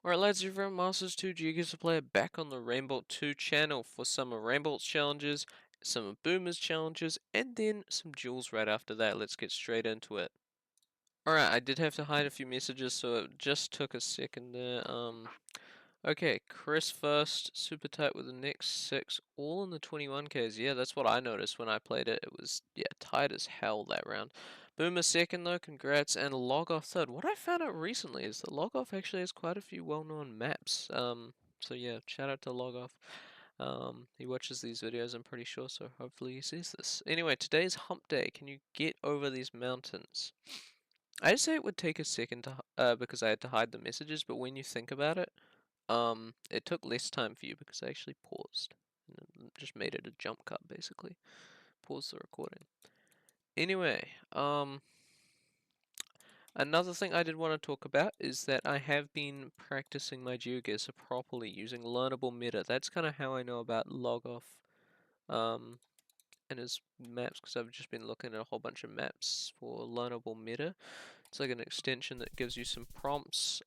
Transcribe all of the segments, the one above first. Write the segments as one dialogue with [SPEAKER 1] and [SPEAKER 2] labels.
[SPEAKER 1] Alright lads, you're from Masters 2 Geoguessr player back on the RAINBOLT 2 channel for some of RAINBOLT's challenges, some of Boomer's challenges, and then some duels right after that. Let's get straight into it. Alright, I did have to hide a few messages, so it just took a second there. Okay, Chris first, super tight with the next 6, all in the 21Ks. Yeah, that's what I noticed when I played it. It was, yeah, tight as hell that round. Boomer second though, congrats, and Log Off third. What I found out recently is that Log Off actually has quite a few well-known maps. So yeah, shout out to Log Off. He watches these videos, I'm pretty sure, so hopefully he sees this. Anyway, today's hump day. Can you get over these mountains? I'd say it would take a second to, because I had to hide the messages, but when you think about it, it took less time for you because I actually paused and just made it a jump cut basically. Pause the recording. Anyway, another thing I did want to talk about is that I have been practicing my Geoguessr properly using learnable meta. That's kind of how I know about Logoff, and his maps, because I've just been looking at a whole bunch of maps for learnable meta. It's like an extension that gives you some prompts.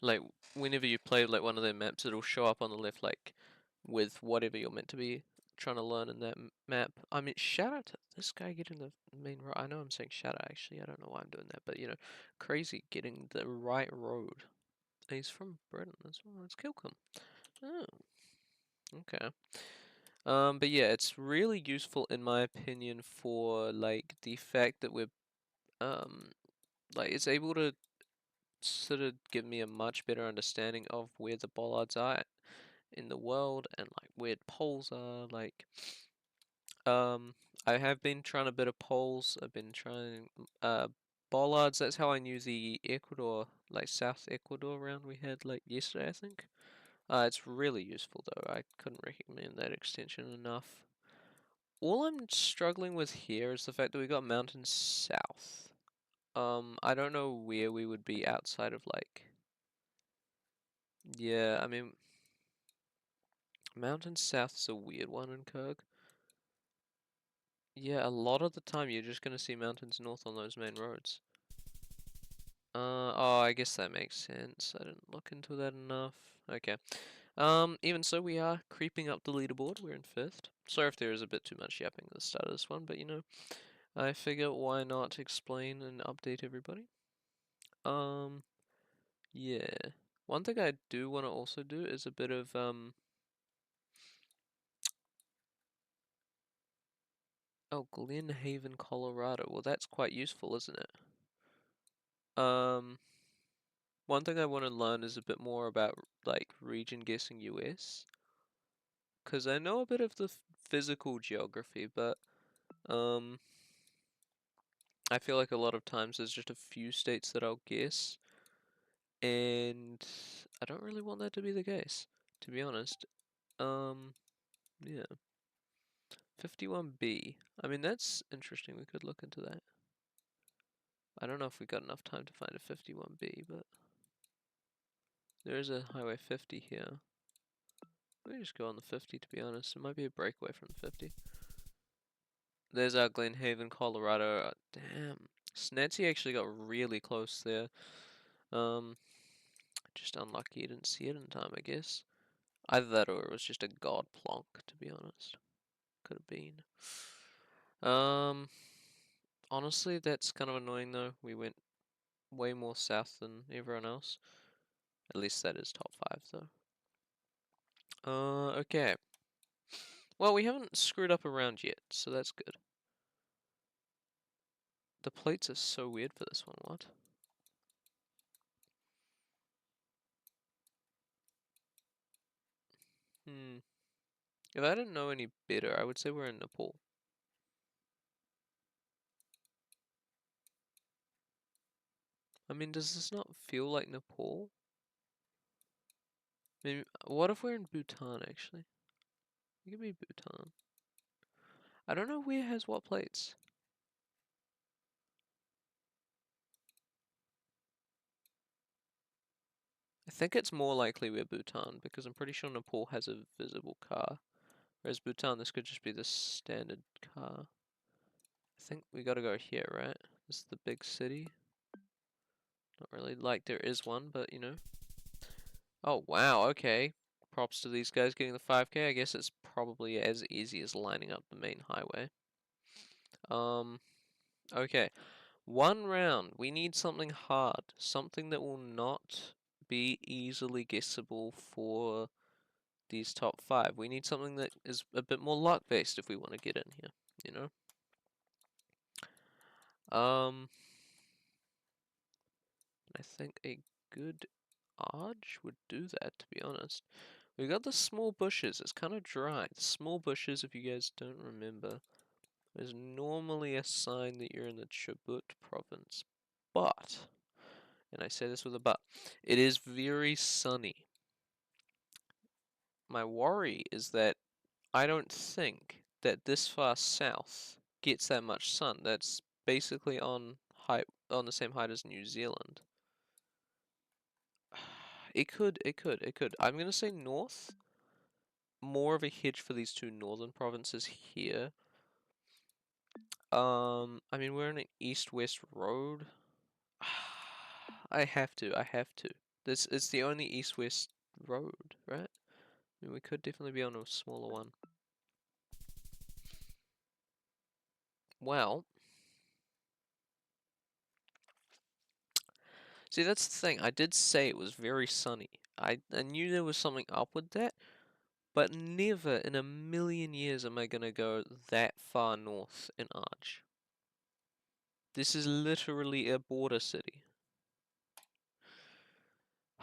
[SPEAKER 1] Like whenever you play like one of their maps, it'll show up on the left like with whatever you're meant to be trying to learn in that map. I mean, shout out to this guy getting the main road. I know I'm saying shout out actually. I don't know why I'm doing that, but you know, crazy getting the right road. He's from Britain as well. Let's kill him. Oh, okay. But yeah, it's really useful in my opinion for like the fact that we're um like it's able to sort of give me a much better understanding of where the bollards are in the world and like where poles are. Like, um, I have been trying a bit of poles. I've been trying bollards. That's how I knew the Ecuador, like South Ecuador round we had like yesterday, I think. It's really useful though. I couldn't recommend that extension enough. All I'm struggling with here is the fact that we got mountains south. I don't know where we would be outside of like. Yeah, I mean, mountains south is a weird one in Kurg. Yeah, a lot of the time you're just gonna see mountains north on those main roads. Oh, I guess that makes sense. I didn't look into that enough. Okay. Even so, we are creeping up the leaderboard. We're in 5th. Sorry if there is a bit too much yapping at the start of this one, but you know, I figure why not explain and update everybody. Um, yeah. One thing I do want to also do is a bit of, oh, Glen Haven, Colorado. Well, that's quite useful, isn't it? One thing I want to learn is a bit more about like region guessing US, because I know a bit of the physical geography, but um, I feel like a lot of times there's just a few states that I'll guess, and I don't really want that to be the case, to be honest. Um, yeah, 51B. I mean, that's interesting. We could look into that. I don't know if we got enough time to find a 51B, but there is a Highway 50 here. Let me just go on the 50 to be honest. It might be a breakaway from the 50. There's our Glen Haven, Colorado. Damn. Snetsy actually got really close there. Um, just unlucky he didn't see it in time, I guess. Either that or it was just a god plonk, to be honest. Could have been. Um, honestly, that's kind of annoying though. We went way more south than everyone else. At least that is top 5 though. Okay. Well, we haven't screwed up around yet, so that's good. The plates are so weird for this one, what? Hmm. If I didn't know any better, I would say we're in Nepal. I mean, does this not feel like Nepal? Maybe, what if we're in Bhutan, actually? It could be Bhutan. I don't know where has what plates. I think it's more likely we're Bhutan, because I'm pretty sure Nepal has a visible car. Whereas Bhutan, this could just be the standard car. I think we gotta go here, right? This is the big city. Not really like there is one, but you know. Oh wow, okay. Props to these guys getting the 5k. I guess it's probably as easy as lining up the main highway. Okay. One round. We need something hard. Something that will not be easily guessable for these top 5. We need something that is a bit more luck-based if we want to get in here, you know? I think a good arch would do that, to be honest. We got the small bushes. It's kind of dry. The small bushes, if you guys don't remember, is normally a sign that you're in the Chubut province. But, and I say this with a but, it is very sunny. My worry is that I don't think that this far south gets that much sun. That's basically on the same height as New Zealand. It could. I'm gonna say north. More of a hedge for these two northern provinces here. I mean we're in an east-west road. I have to. This it's the only east-west road, right? I mean, we could definitely be on a smaller one. Well, see that's the thing. I did say it was very sunny. I knew there was something up with that, but never in a million years am I gonna go that far north in Arch. This is literally a border city.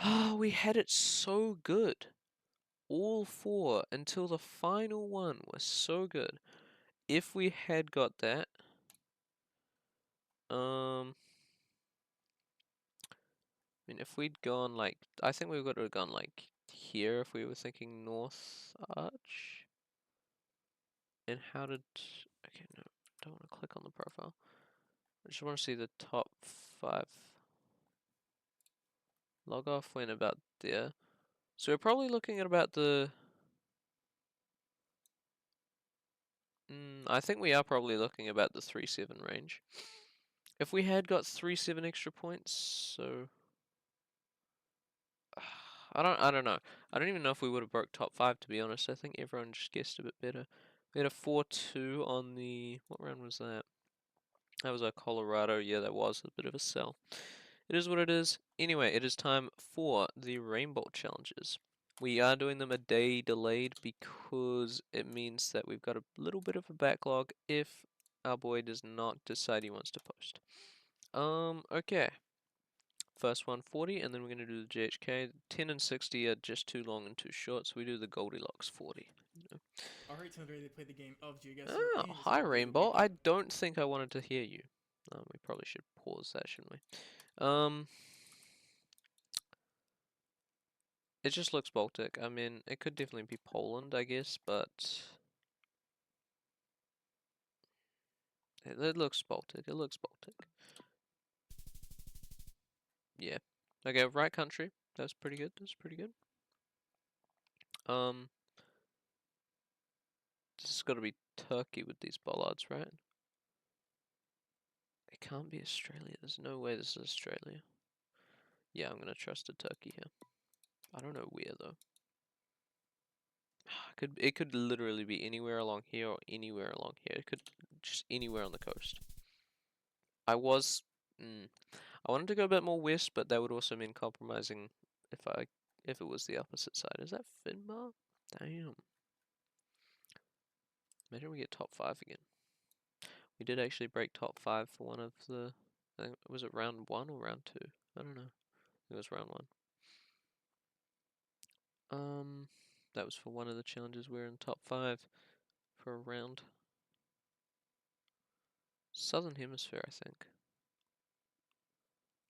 [SPEAKER 1] Oh, we had it so good. All 4 until the final one was so good. If we had got that, I mean, if we'd gone like, I think we would have gone like here if we were thinking North Arch. And how did, okay, no, don't want to click on the profile. I just want to see the top 5. Log off went about there. So we're probably looking at about the, I think we are probably looking about the 3-7 range. If we had got 3-7 extra points, so I don't know. I don't even know if we would have broke top 5 to be honest. I think everyone just guessed a bit better. We had a 4-2 on the, what round was that? That was our Colorado. Yeah, that was a bit of a sell. It is what it is. Anyway, it is time for the RAINBOLT challenges. We are doing them a day delayed because it means that we've got a little bit of a backlog if our boy does not decide he wants to post. Okay. First one 40, and then we're going to do the GHK. 10 and 60 are just too long and too short, so we do the Goldilocks 40. You know.
[SPEAKER 2] Alright, so I'm ready to play the game of Geoguessr,
[SPEAKER 1] Oh,
[SPEAKER 2] and it's
[SPEAKER 1] hi
[SPEAKER 2] going to be the
[SPEAKER 1] Rainbow.
[SPEAKER 2] weekend.
[SPEAKER 1] I don't think I wanted to hear you. We probably should pause that, shouldn't we? It just looks Baltic. I mean, it could definitely be Poland, I guess, but it looks Baltic. It looks Baltic. Yeah. Okay, right country. That's pretty good. That's pretty good. Um, this has got to be Turkey with these bollards, right? It can't be Australia. There's no way this is Australia. Yeah, I'm gonna trust a Turkey here. I don't know where though. It could literally be anywhere along here or anywhere along here. It could just anywhere on the coast. I was, I wanted to go a bit more west, but that would also mean compromising if it was the opposite side. Is that Finbar? Damn. Imagine we get top 5 again. We did actually break top 5 for one of the, I think, was it round 1 or round 2? I don't know. It was round 1. That was for one of the challenges. We're in top 5 for a round. Southern Hemisphere, I think.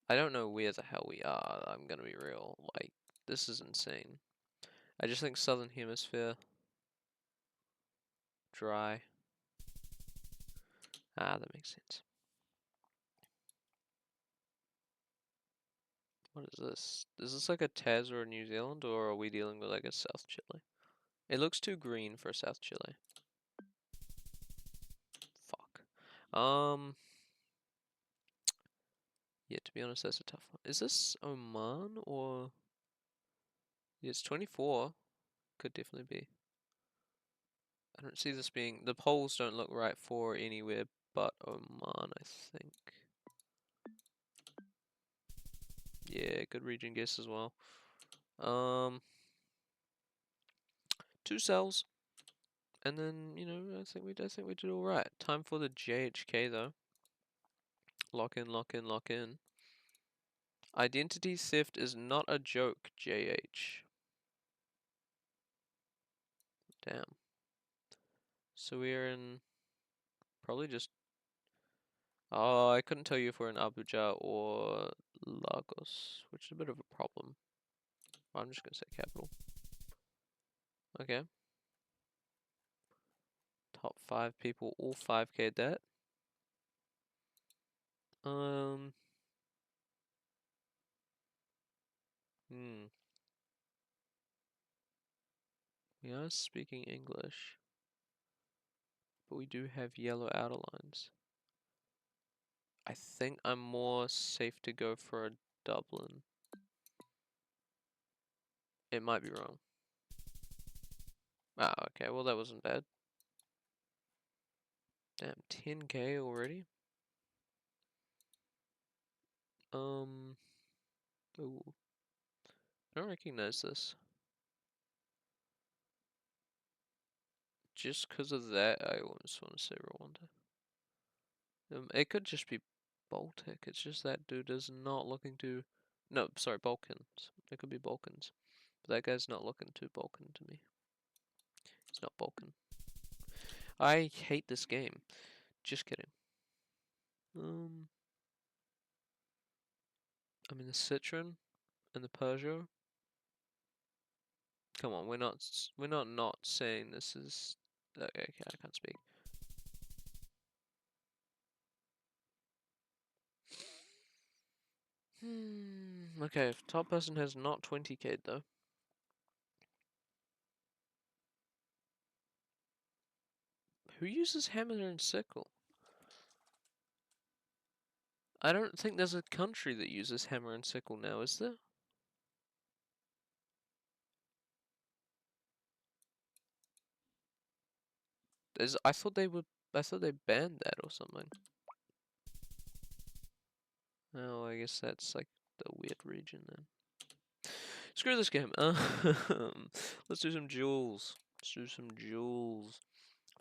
[SPEAKER 1] I don't know where the hell we are, I'm gonna be real. Like, this is insane. I just think Southern Hemisphere. Dry. Ah, that makes sense. What is this? Is this like a Taz or a New Zealand, or are we dealing with like a South Chile? It looks too green for South Chile. Fuck. Yeah, to be honest, that's a tough one. Is this Oman or... Yeah, it's 24. Could definitely be. I don't see this being... The polls don't look right for anywhere but Oman, I think. Yeah, good region guess as well. 2 cells. And then, you know, I think we did all right. Time for the JHK though. Lock in, lock in, lock in. Identity theft is not a joke, JH. Damn. So we're in probably just... Oh, I couldn't tell you if we're in Abuja or Lagos, which is a bit of a problem. I'm just gonna say capital. Okay. Top 5 people, all 5k that. Hmm. We are speaking English, but we do have yellow outer lines. I think I'm more safe to go for a Dublin. It might be wrong. Ah, okay, well that wasn't bad. Damn, 10k already? Ooh. I don't recognize this. Just because of that, I just want to say Rwanda. It could just be Baltic. It's just that dude is not looking to... No, sorry, Balkans. It could be Balkans. But that guy's not looking too Balkan to me. He's not Balkan. I hate this game. Just kidding. I mean the Citroen and the Peugeot. Come on, we're not saying this is... Okay, I can't speak. Okay, top person has not 20k though. Who uses hammer and sickle? I don't think there's a country that uses hammer and sickle now, is there? I thought they banned that or something. Oh, I guess that's like the weird region then. Screw this game. Let's do some jewels. Let's do some jewels.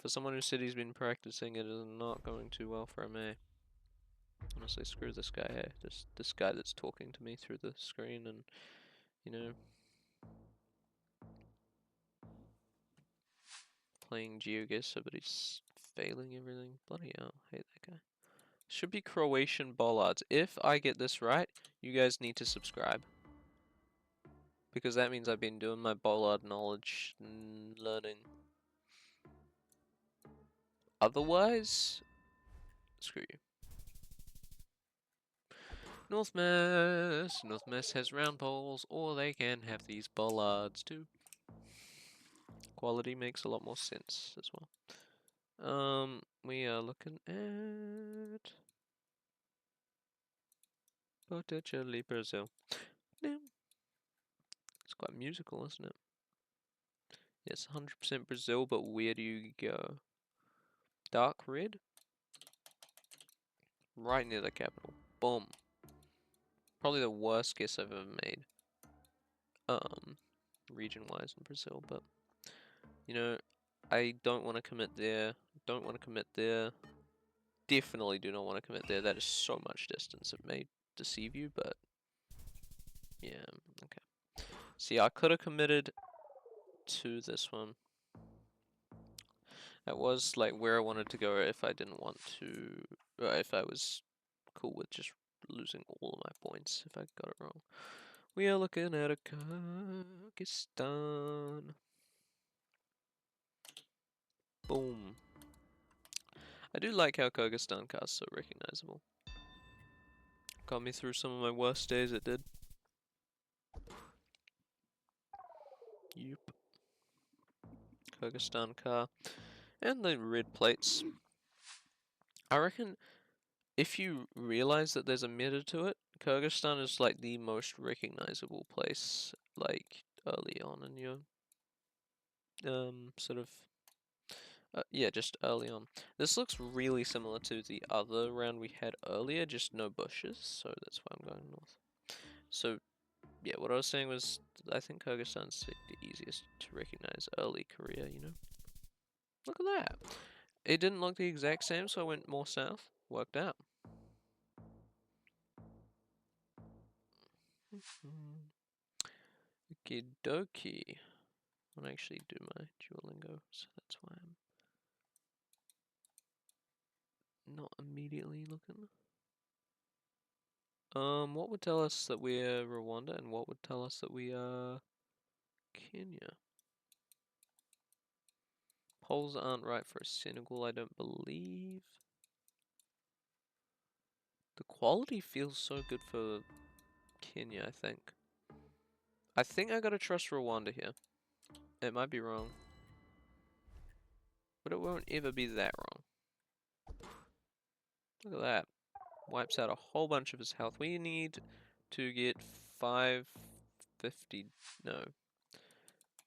[SPEAKER 1] For someone who said he's been practicing, it is not going too well for me. Honestly, screw this guy here. This guy that's talking to me through the screen and, you know, playing Geoguessr, but he's failing everything. Bloody hell, hate that guy. Should be Croatian bollards. If I get this right, you guys need to subscribe. Because that means I've been doing my bollard knowledge learning. Otherwise, screw you. North Mess has round poles, or they can have these bollards too. Quality makes a lot more sense as well. We are looking at Botticelli, Brazil. It's quite musical, isn't it? Yes, 100% Brazil, but where do you go? Dark red? Right near the capital. Boom. Probably the worst guess I've ever made. Region-wise in Brazil, but you know, I don't want to commit there. Don't want to commit there. Definitely do not want to commit there. That is so much distance. It may deceive you, but yeah, okay. See, I could have committed to this one. That was like where I wanted to go if I didn't want to, if I was cool with just losing all of my points if I got it wrong. We are looking at a Kyrgyzstan. Boom. I do like how Kyrgyzstan cast's so recognizable. Got me through some of my worst days, it did. Yup. Kyrgyzstan car. And the red plates. I reckon if you realize that there's a meta to it, Kyrgyzstan is like the most recognizable place, like early on in your sort of yeah, just early on. This looks really similar to the other round we had earlier, just no bushes, so that's why I'm going north. So yeah, what I was saying was I think Kyrgyzstan's the easiest to recognize early Korea, you know. Look at that. It didn't look the exact same, so I went more south. Worked out. Okie dokie. I want to actually do my Duolingo, so that's why I'm not immediately looking. What would tell us that we're Rwanda, and what would tell us that we are Kenya? Polls aren't right for Senegal, I don't believe. The quality feels so good for Kenya, I think. I think I gotta trust Rwanda here. It might be wrong. But it won't ever be that wrong. Look at that. Wipes out a whole bunch of his health. We need to get 550, no,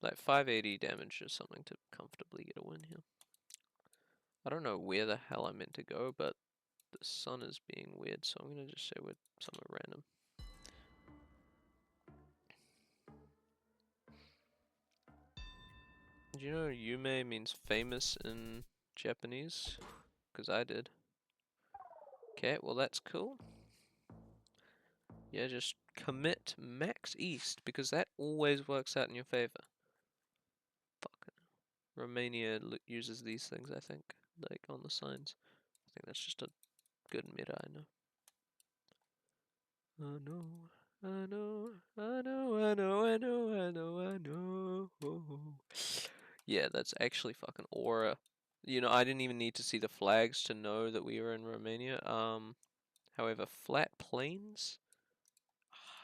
[SPEAKER 1] like 580 damage or something to comfortably get a win here. I don't know where the hell I'm meant to go, but the sun is being weird, so I'm gonna just say we're somewhere random. Do you know Yume means famous in Japanese? Because I did. Okay, well that's cool. Yeah, just commit max east, because that always works out in your favor. Fuck. Romania uses these things, I think, like on the signs. I think that's just a good meta, I know. I know, I know, I know, I know, I know, I know, I know. Yeah, that's actually fucking aura. You know, I didn't even need to see the flags to know that we were in Romania. However, flat plains?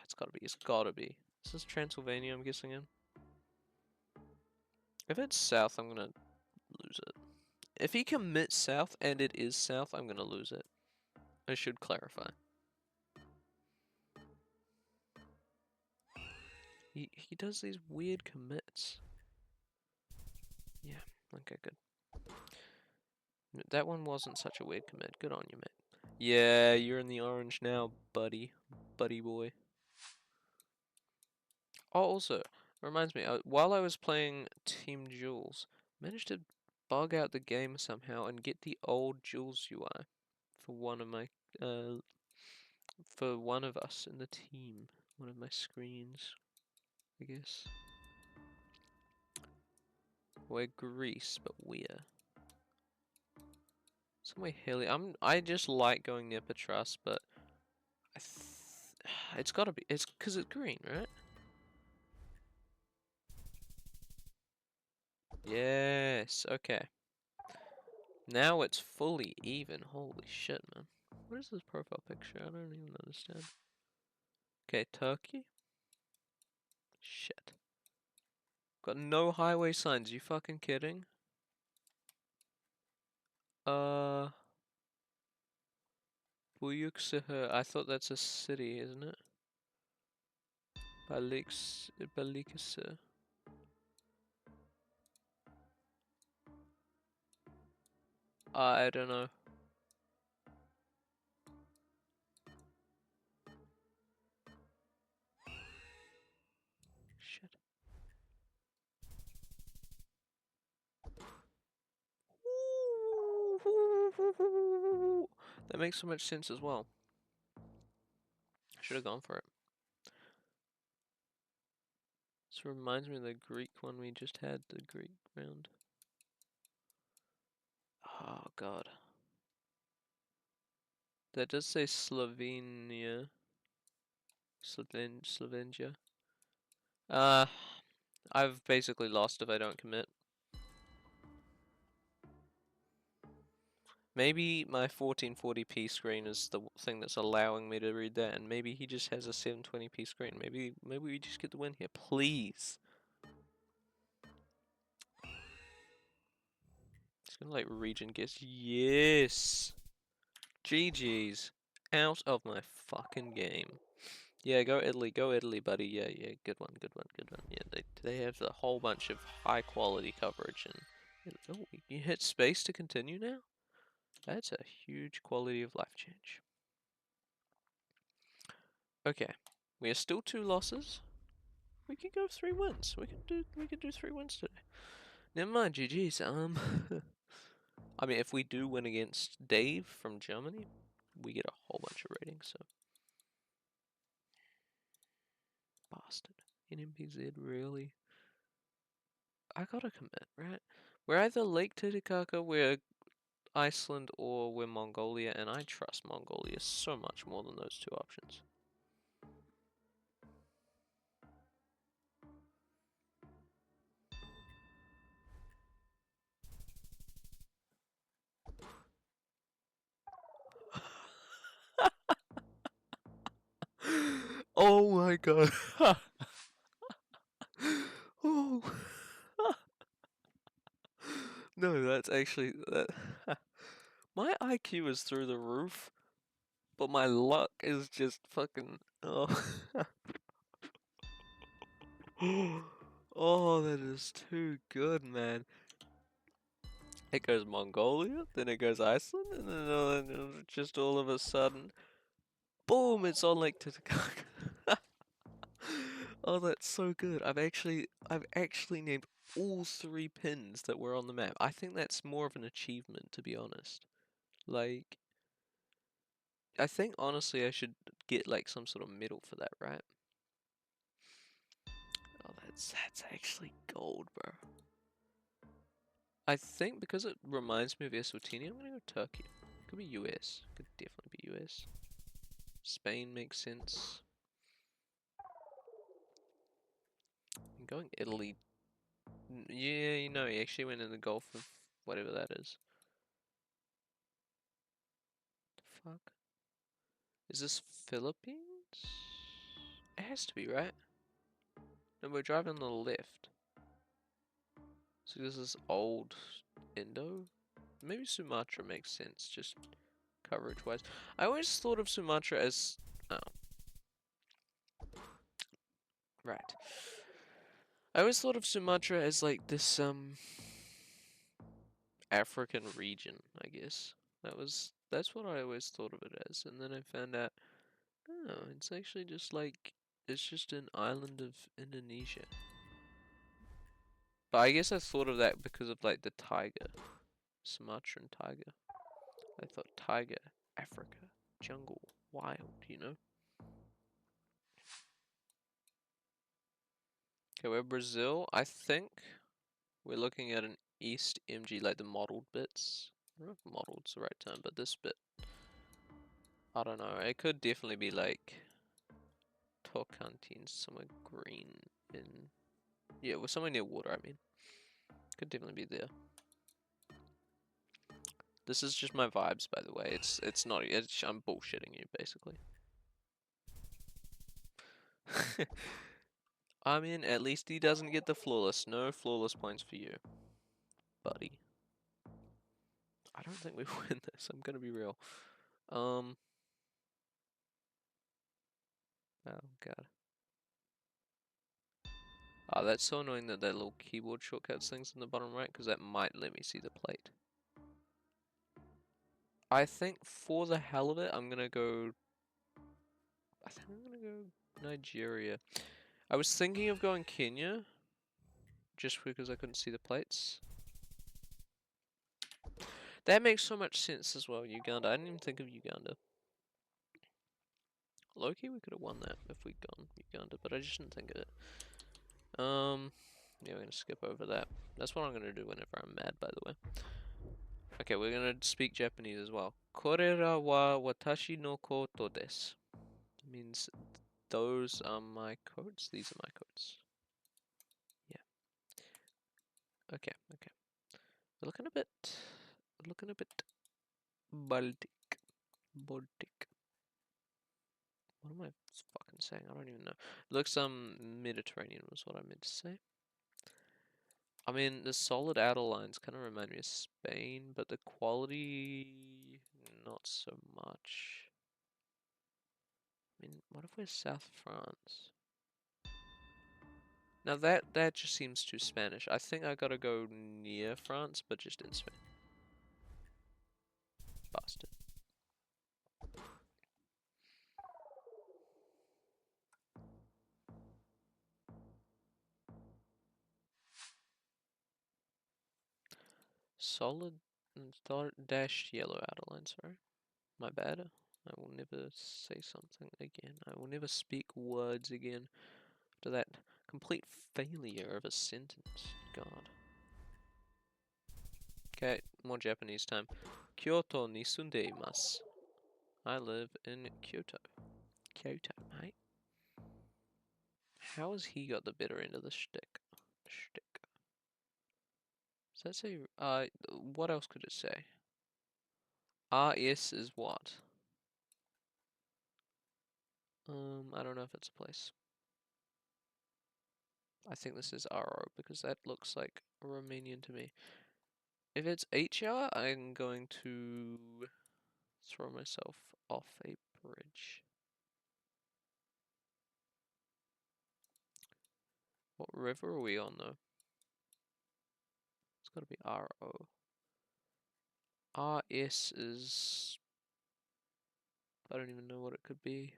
[SPEAKER 1] It's gotta be, it's gotta be. This is Transylvania, I'm guessing in. If it's south, I'm gonna lose it. If he commits south and it is south, I'm gonna lose it. I should clarify. He does these weird commits. Yeah, okay, good. That one wasn't such a weird commit. Good on you, mate. Yeah, you're in the orange now, buddy. Buddy boy. Oh, also, reminds me, while I was playing Team Jules, managed to bug out the game somehow and get the old Jules UI for one of my, for one of us in the team. One of my screens, I guess. We're Greece, but we're somewhere hilly. I just like going near Patras, but it's gotta be. It's 'cause it's green, right? Yes. Okay. Now it's fully even. Holy shit, man. What is this profile picture? I don't even understand. Okay, Turkey. Shit. Got no highway signs. You fucking kidding? Uh, Buyukseher. I thought that's a city, isn't it? Balikseher. I don't know. Shit. That makes so much sense as well. I should have gone for it. This reminds me of the Greek one we just had, the Greek round. Oh god. That does say Slovenia. Slovenia. Uh, I've basically lost if I don't commit. Maybe my 1440p screen is the thing that's allowing me to read that, and maybe he just has a 720p screen. Maybe we just get the win here, please. It's gonna like region guess. Yes. GG's. Out of my fucking game. Yeah, go Italy, buddy. Yeah, yeah, good one, good one, good one. Yeah, they have a whole bunch of high quality coverage and oh, you hit space to continue now? That's a huge quality of life change. Okay, we are still 2 losses. We can go 3 wins. We could do 3 wins today. Never mind, GG's. I mean, if we do win against Dave from Germany, we get a whole bunch of ratings. So, bastard. NMPZ really. I gotta commit, right? We're either Lake Titicaca, we're Iceland, or we're Mongolia, and I trust Mongolia so much more than those 2 options. Oh my god. Oh. No, that's actually that. My IQ is through the roof, but my luck is just fucking. Oh. Oh, that is too good, man. It goes Mongolia, then it goes Iceland, and then just all of a sudden, boom! It's on Lake Titicaca. Oh, that's so good. I've actually named all 3 pins that were on the map. I think that's more of an achievement, to be honest. Like, I think honestly I should get like some sort of medal for that, right? Oh, that's actually gold, bro. I think because it reminds me of Eswatini, I'm gonna go Turkey. Could be US. Could definitely be US. Spain makes sense. I'm going Italy. Yeah, you know, he actually went in the Gulf of whatever that is. The fuck? Is this Philippines? It has to be, right? No, we're driving on the left. So this is old Indo? Maybe Sumatra makes sense, just coverage wise. I always thought of Sumatra as. Oh. Right. I always thought of Sumatra as like this, African region, I guess. That's what I always thought of it as. And then I found out, oh, it's actually just like, it's just an island of Indonesia. But I guess I thought of that because of like the tiger. Sumatran tiger. I thought tiger, Africa, jungle, wild, you know? Okay, we're Brazil. I think we're looking at an East MG, like the modeled bits. I don't know if modeled's the right term, but this bit, I don't know. It could definitely be like Tocantins, somewhere green in. Yeah, we're somewhere near water, I mean. Could definitely be there. This is just my vibes, by the way. It's not. I'm bullshitting you, basically. I mean, at least he doesn't get the flawless. No flawless points for you, buddy. I don't think we win this. I'm gonna be real. Oh god. Oh, that's so annoying that little keyboard shortcuts thing's in the bottom right, because that might let me see the plate. I think for the hell of it, I'm gonna go. I think I'm gonna go Nigeria. I was thinking of going Kenya, just because I couldn't see the plates. That makes so much sense as well, Uganda. I didn't even think of Uganda. Loki, we could have won that if we'd gone Uganda, but I just didn't think of it. Yeah, we're gonna skip over that. That's what I'm gonna do whenever I'm mad, by the way. Okay, we're gonna speak Japanese as well. Korera wa watashi no koto desu. Means those are my coats. These are my coats. Yeah. Okay, okay. We're looking a bit Baltic. Baltic. What am I fucking saying? I don't even know. Looks Mediterranean was what I meant to say. I mean, the solid outer lines kind of remind me of Spain, but the quality, not so much. I mean, what if we're South France? Now that just seems too Spanish. I think I gotta go near France, but just in Spain. Bastard. Solid dashed yellow outer line, sorry. My bad. I will never say something again. I will never speak words again after that complete failure of a sentence. God. Okay, more Japanese time. Kyoto ni sundeimasu. I live in Kyoto. Kyoto, mate. How has he got the better end of the shtick? Shtick. Does that say, what else could it say? RS is what? I don't know if it's a place. I think this is RO because that looks like Romanian to me. If it's HR, I'm going to throw myself off a bridge. What river are we on though? It's gotta be RO. RS is... I don't even know what it could be.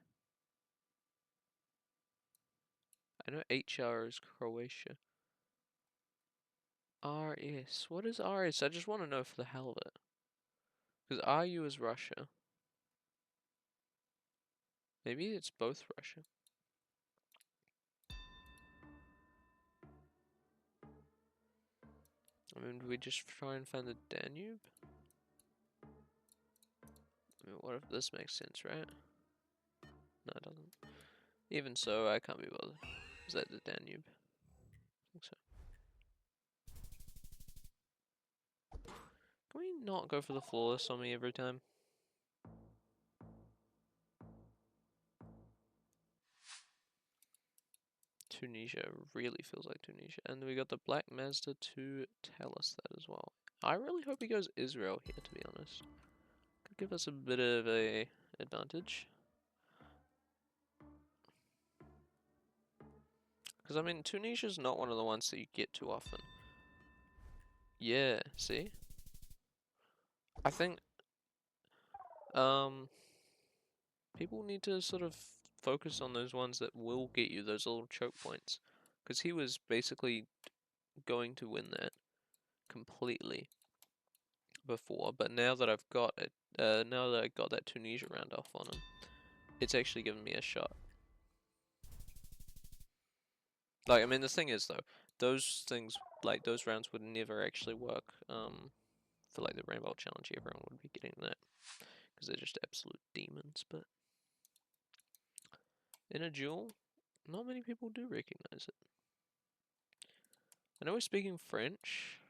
[SPEAKER 1] I know HR is Croatia. RS. What is RS? I just want to know for the hell of it. Because RU is Russia. Maybe it's both Russia. I mean, do we just try and find the Danube? I mean, what if this makes sense, right? No, it doesn't. Even so, I can't be bothered. Is that the Danube? I think so. Can we not go for the flawless on me every time? Tunisia really feels like Tunisia. And we got the Black Mazda to tell us that as well. I really hope he goes Israel here, to be honest. Could give us a bit of a advantage. Because, I mean, Tunisia's not one of the ones that you get too often. Yeah, see? I think, people need to sort of focus on those ones that will get you those little choke points. Because he was basically going to win that completely before, but now that I've got it, now that I got that Tunisia round off on him, it's actually given me a shot. Like, I mean, the thing is though, those things, like those rounds would never actually work, for like the RAINBOLT challenge. Everyone would be getting that, because they're just absolute demons, but in a duel, not many people do recognize it. I know we're speaking French.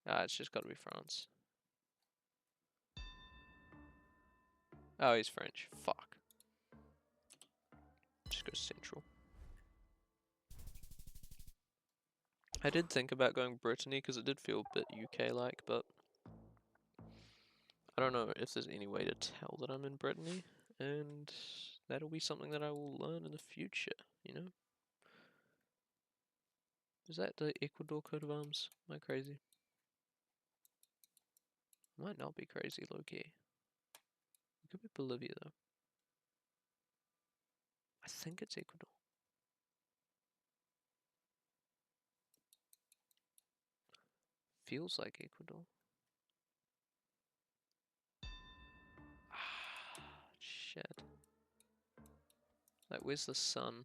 [SPEAKER 1] Ah, it's just gotta be France. Oh, he's French. Fuck. Just go Central. I did think about going Brittany because it did feel a bit UK-like, but I don't know if there's any way to tell that I'm in Brittany, and that'll be something that I will learn in the future, you know? Is that the Ecuador coat of arms? Am I crazy? I might not be crazy, low-key. It could be Bolivia, though. I think it's Ecuador. Feels like Ecuador. Ah, shit. Like, where's the sun?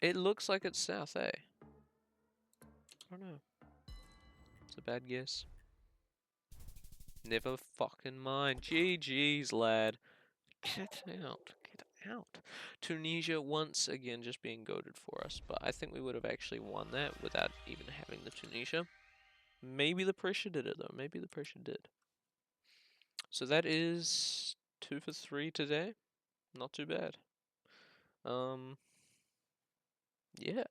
[SPEAKER 1] It looks like it's south, eh? I don't know. It's a bad guess. Never fucking mind. GG's, lad. Get out. Get out. Tunisia once again just being goaded for us, but I think we would have actually won that without even having the Tunisia. Maybe the pressure did it though. Maybe the pressure did. So that is 2 for 3 today. Not too bad. Yeah.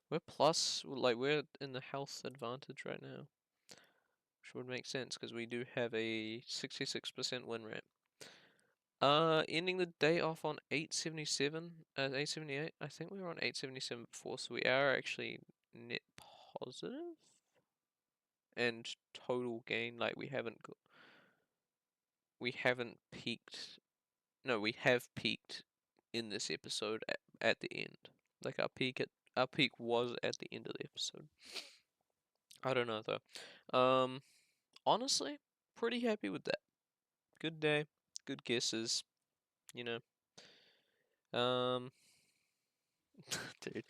[SPEAKER 1] We're plus, like, we're in the health advantage right now. Which which would make sense because we do have a 66% win rate. Ending the day off on 877, 878. I think we were on 877 before, so we are actually net positive. And total gain, like we haven't peaked. No, we have peaked in this episode at the end. Like our peak was at the end of the episode. I don't know though. Honestly, pretty happy with that. Good day, good guesses, you know. Dude,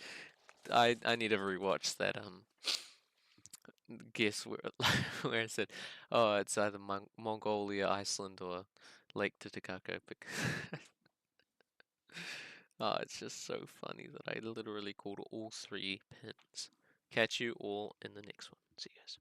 [SPEAKER 1] I need to rewatch that guess where where I said, oh, it's either Mongolia, Iceland, or Lake Titicaca. Oh, it's just so funny that I literally called all three pins. Catch you all in the next one. See you guys.